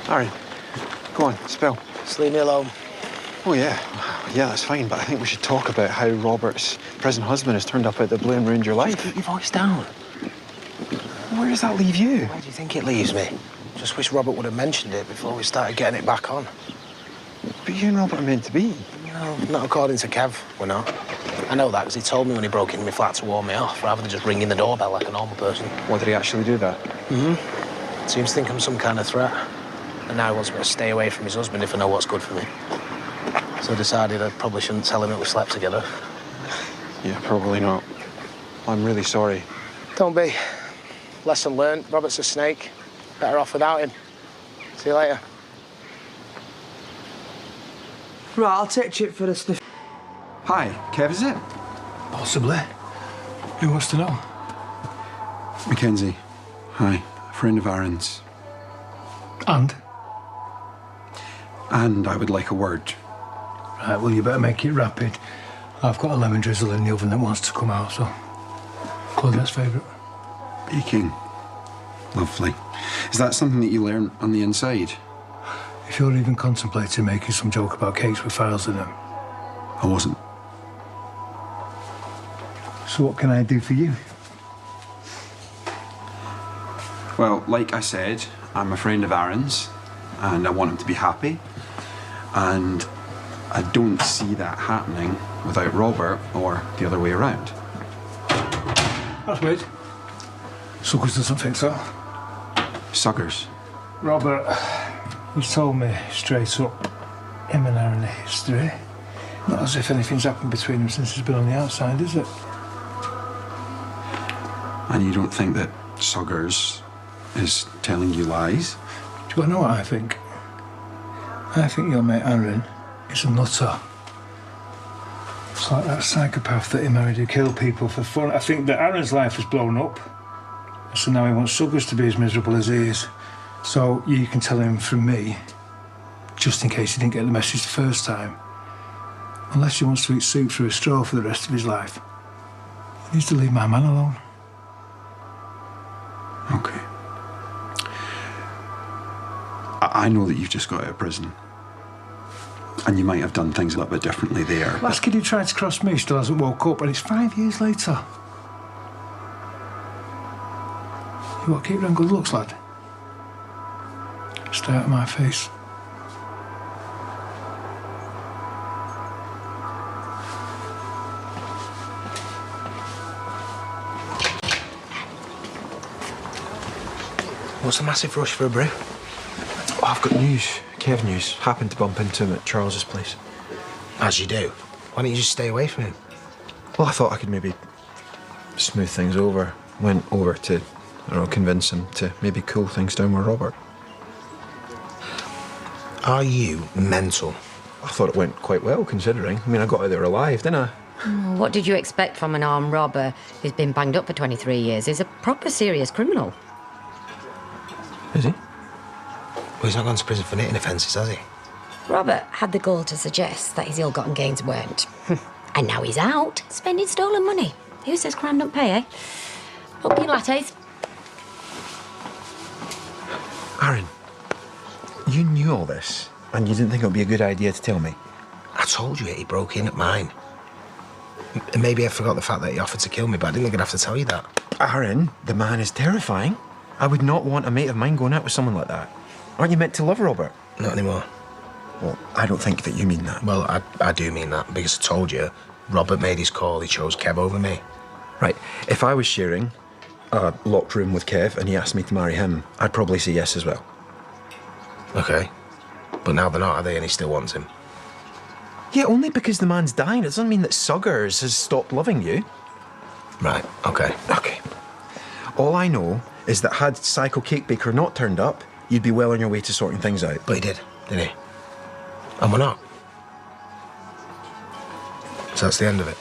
Aaron, go on, spill. Just leave me alone. Oh, yeah. Yeah, that's fine, but I think we should talk about how Robert's present husband has turned up out the blue and ruined your life. Keep your voice down. Where does that leave you? Where do you think it leaves me? Just wish Robert would have mentioned it before we started getting it back on. But you and Robert are meant to be. No, not according to Kev, we're not. I know that because he told me when he broke into my flat to warn me off, rather than just ringing the doorbell like a normal person. What, did he actually do that? Mm-hmm. Seems to think I'm some kind of threat. And now he wants me to stay away from his husband if I know what's good for me. So I decided I probably shouldn't tell him that we slept together. Yeah, probably not. I'm really sorry. Don't be. Lesson learned. Robert's a snake. Better off without him. See you later. Right, I'll take Chip for a sniff. Hi, Kev, is it? Possibly. Who wants to know? Mackenzie. Hi. A friend of Aaron's. And? And I would like a word. Right, well, you better make it rapid. I've got a lemon drizzle in the oven that wants to come out, so... Claudia's favourite. Baking. Lovely. Is that something that you learn on the inside? If you're even contemplating making some joke about cakes with files in them... I wasn't. So what can I do for you? Well, like I said, I'm a friend of Aaron's, and I want him to be happy. And I don't see that happening without Robert or the other way around. That's weird. Suckers doesn't think so. Suckers. Robert, he's told me straight up, him and Aaron are history. Not as if anything's happened between them since he's been on the outside, is it? And you don't think that Suggers is telling you lies? Do you know what I think? I think your mate Aaron is a nutter. It's like that psychopath that he married who killed people for fun. I think that Aaron's life has blown up, so now he wants Suggers to be as miserable as he is. So you can tell him from me, just in case he didn't get the message the first time. Unless he wants to eat soup through a straw for the rest of his life, he needs to leave my man alone. Okay. I know that you've just got out of prison. And you might have done things a little bit differently there. Last kid who tried to cross me still hasn't woke up, and it's 5 years later. You what, keep them good looks, lad? Stay out of my face. What's the massive rush for a brew? Oh, I've got news. Kev news. Happened to bump into him at Charles's place. As you do. Why don't you just stay away from him? Well, I thought I could maybe smooth things over. Went over to, I don't know, convince him to maybe cool things down with Robert. Are you mental? I thought it went quite well, considering. I mean, I got out there alive, didn't I? What did you expect from an armed robber who's been banged up for 23 years? He's a proper serious criminal. Is he? Well, he's not gone to prison for knitting offences, has he? Robert had the gall to suggest that his ill-gotten gains weren't. And now he's out, spending stolen money. Who says crime don't pay, eh? Pumpkin lattes. Aaron, you knew all this, and you didn't think it would be a good idea to tell me? I told you he broke in at mine. And maybe I forgot the fact that he offered to kill me, but I didn't think I'd have to tell you that. Aaron, the man is terrifying. I would not want a mate of mine going out with someone like that. Aren't you meant to love Robert? Not anymore. Well, I don't think that you mean that. Well, I do mean that, because I told you, Robert made his call, he chose Kev over me. Right, if I was sharing a locked room with Kev and he asked me to marry him, I'd probably say yes as well. Okay. But now they're not, are they? And he still wants him. Yeah, only because the man's dying. It doesn't mean that Suggers has stopped loving you. Right, okay. Okay. All I know is that had Psycho Cake Baker not turned up, you'd be well on your way to sorting things out. But he did, didn't he? And we're not. So that's the end of it.